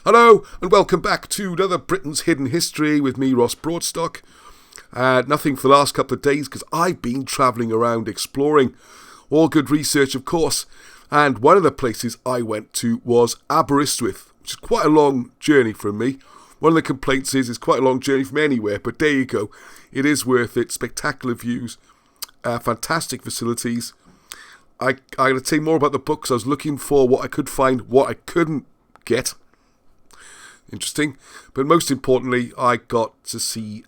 Hello and welcome back to another Britain's Hidden History with me, Ross Broadstock. Nothing for the last couple of days because I've been travelling around exploring. All good research, of course. And one of the places I went to was Aberystwyth, which is quite a long journey from me. One of the complaints is it's quite a long journey from anywhere, but there you go. It is worth it. Spectacular views, fantastic facilities. I'm going to tell you more about the books I was looking for, what I could find, what I couldn't get. Interesting. But most importantly, I got to see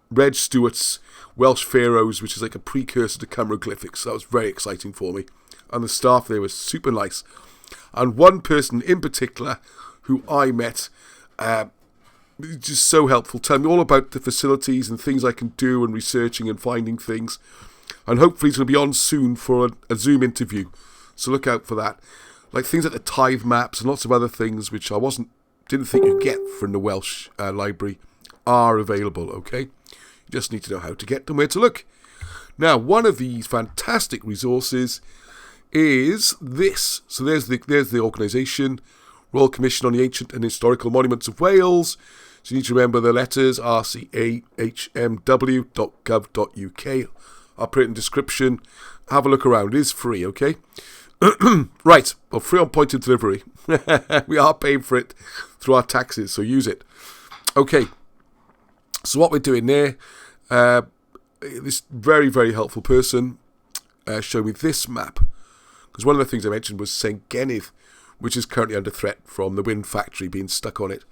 Reg Stewart's Welsh Pharaohs, which is like a precursor to Cymroglyphics. So that was very exciting for me. And the staff there was super nice. And one person in particular who I met, just so helpful, telling me all about the facilities and things I can do and researching and finding things. And hopefully he's going to be on soon for a Zoom interview. So look out for that. Like things like the tithe maps and lots of other things which I didn't think you'd get from the Welsh library are available, okay? You just need to know how to get them, where to look. Now, one of these fantastic resources is this. So there's the organisation, Royal Commission on the Ancient and Historical Monuments of Wales. So you need to remember the letters, rcahmw.gov.uk. I'll put it in the description. Have a look around. It is free, okay? Right, well, free on point of delivery. We are paying for it through our taxes, so use it. Okay, so what we're doing there, this very, very helpful person showed me this map. Because one of the things I mentioned was Senghenydd, which is currently under threat from the wind factory being stuck on it.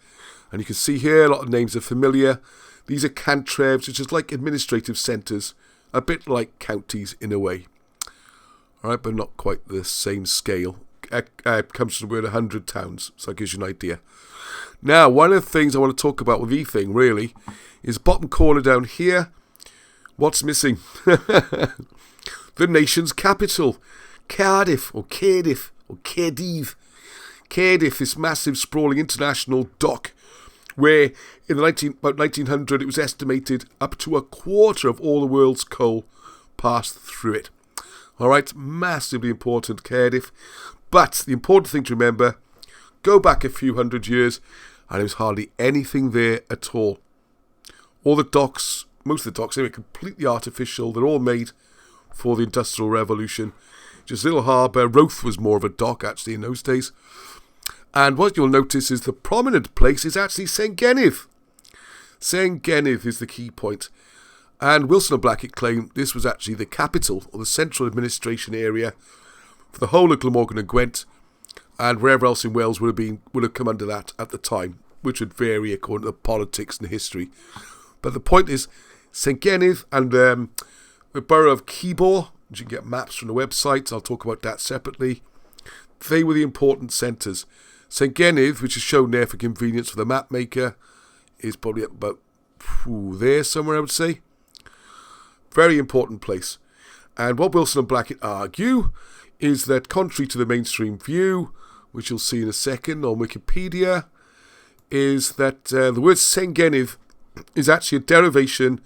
And you can see here, a lot of names are familiar. These are cantrevs, which is like administrative centres, a bit like counties in a way. Alright, but not quite the same scale. It comes from the word 100 towns, so that gives you an idea. Now, one of the things I want to talk about with the thing, really, is bottom corner down here. What's missing? The nation's capital. Cardiff, or Cardiff, or Cardiff. Cardiff, this massive, sprawling international dock, where in about 1900 it was estimated up to a quarter of all the world's coal passed through it. Alright, massively important, Cardiff. But the important thing to remember, go back a few hundred years and there was hardly anything there at all. All the docks, most of the docks, they were completely artificial. They're all made for the Industrial Revolution. Just a little harbour. Roath was more of a dock actually in those days. And what you'll notice is the prominent place is actually Senghenydd. Senghenydd is the key point. And Wilson and Blackett claim this was actually the capital or the central administration area for the whole of Glamorgan and Gwent, and wherever else in Wales would have come under that at the time, which would vary according to the politics and history. But the point is, Senghenydd and the borough of Keebor, which you can get maps from the website, I'll talk about that separately, they were the important centres. Senghenydd, which is shown there for convenience for the map maker, is probably about there somewhere, I would say. Very important place. And what Wilson and Blackett argue is that, contrary to the mainstream view, which you'll see in a second on Wikipedia, is that the word Senghenydd is actually a derivation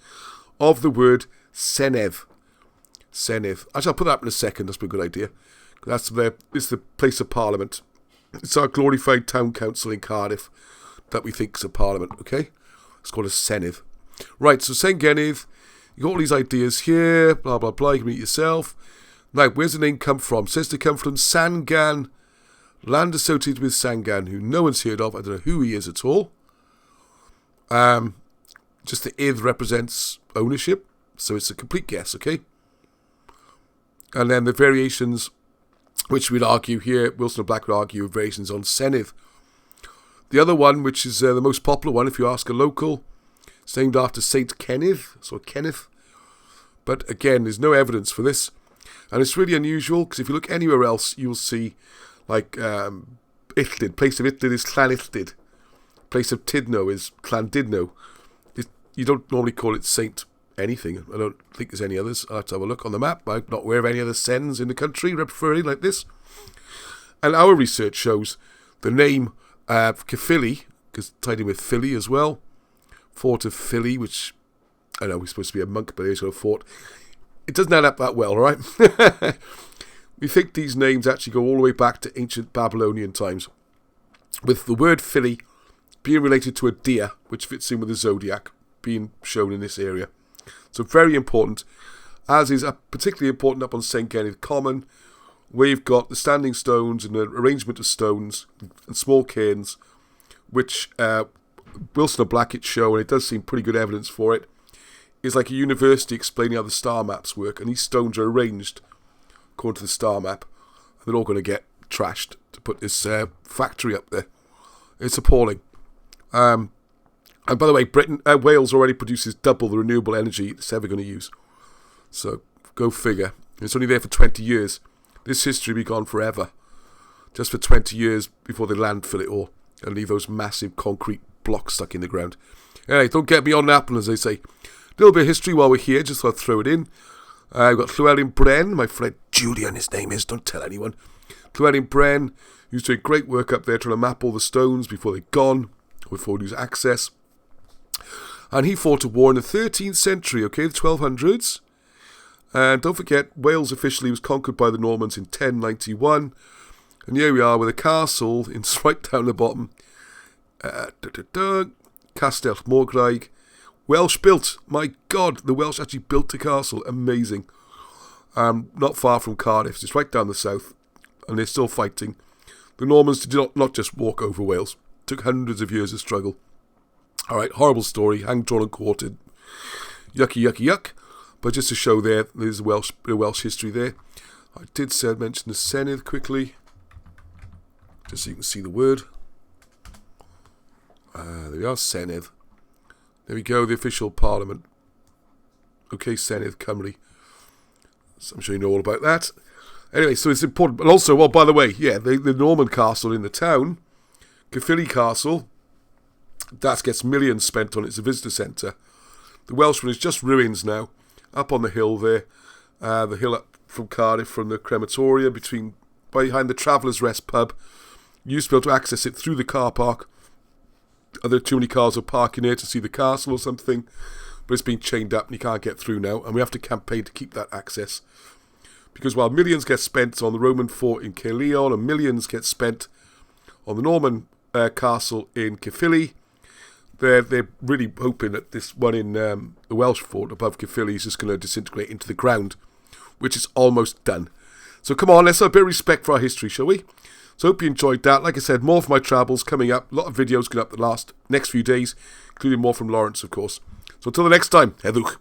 of the word Senedd. Senedd. Actually, I'll put that up in a second. That's a good idea. It's the place of Parliament. It's our glorified town council in Cardiff that we think is a Parliament, okay? It's called a Senedd. Right, so Senghenydd, you got all these ideas here, blah, blah, blah, you can read it yourself. Now, where's the name come from? It says to come from Sangan, land associated with Sangan, who no one's heard of. I don't know who he is at all. Just the ith represents ownership, so it's a complete guess, okay? And then the variations, which we'd argue here, Wilson and Black would argue, variations on Senedd. The other one, which is the most popular one, if you ask a local, it's named after Saint Kenneth, so Kenneth. But again, there's no evidence for this. And it's really unusual, because if you look anywhere else, you'll see, like, Illtyd. Place of Illtyd is Llan Illtyd. Place of Tidno is Llandudno. You don't normally call it Saint anything. I don't think there's any others. I'll have to have a look on the map. I'm not aware of any other Sens in the country referring like this. And our research shows the name Caerphilly, because tied in with Philly as well. Fort of Philly, which I know we're supposed to be a monk, but he's got a fort. It doesn't add up that well, right? We think these names actually go all the way back to ancient Babylonian times. with the word filly being related to a deer, which fits in with the zodiac, being shown in this area. So very important, as is particularly important up on Senghenydd Common, where you've got the standing stones and the arrangement of stones and small cairns, which Wilson and Blackett show, and it does seem pretty good evidence for it, is like a university explaining how the star maps work, and these stones are arranged according to the star map, and they're all going to get trashed to put this factory up there. It's appalling. And by the way, Wales already produces double the renewable energy it's ever going to use. So go figure. It's only there for 20 years. This history will be gone forever. Just for 20 years before they landfill it all and leave those massive concrete blocks stuck in the ground. Anyway, don't get me on that one, as they say. A little bit of history while we're here, just thought I'd throw it in. I've got Llewellyn Bren, my friend Julian, his name is, don't tell anyone. Llewellyn Bren, who's doing great work up there trying to map all the stones before they're gone, before we lose access. And he fought a war in the 13th century, okay, the 1200s. And don't forget, Wales officially was conquered by the Normans in 1091. And here we are with a castle, it's right down the bottom. Castell Morgraig. Welsh built. My God, the Welsh actually built a castle. Amazing. Not far from Cardiff. It's right down the south. And they're still fighting. The Normans did not just walk over Wales. It took hundreds of years of struggle. Alright, horrible story. Hanged, drawn and quartered. Yucky, yucky, yuck. But just to show there's the Welsh history there. I did mention the Senghenydd quickly. Just so you can see the word. There we are, Senghenydd. There we go, the official parliament. Okay, Senghenydd Cymru. So I'm sure you know all about that. Anyway, so it's important. But also, well, by the way, yeah, the Norman castle in the town, Caerphilly Castle, that gets millions spent on it. It's a visitor centre. The Welsh one is just ruins now. Up on the hill there. The hill up from Cardiff, from the crematoria, behind the Travellers' Rest pub. You used to be able to access it through the car park. Are there too many cars are parking here to see the castle or something? But it's been chained up and you can't get through now. And we have to campaign to keep that access. Because while millions get spent on the Roman fort in Caerleon and millions get spent on the Norman castle in Caerphilly, they're really hoping that this one in the Welsh fort above Caerphilly is just going to disintegrate into the ground, which is almost done. So come on, let's have a bit of respect for our history, shall we? So hope you enjoyed that. Like I said, more of my travels coming up. A lot of videos going up the next few days, including more from Lawrence, of course. So until the next time, Heddwch.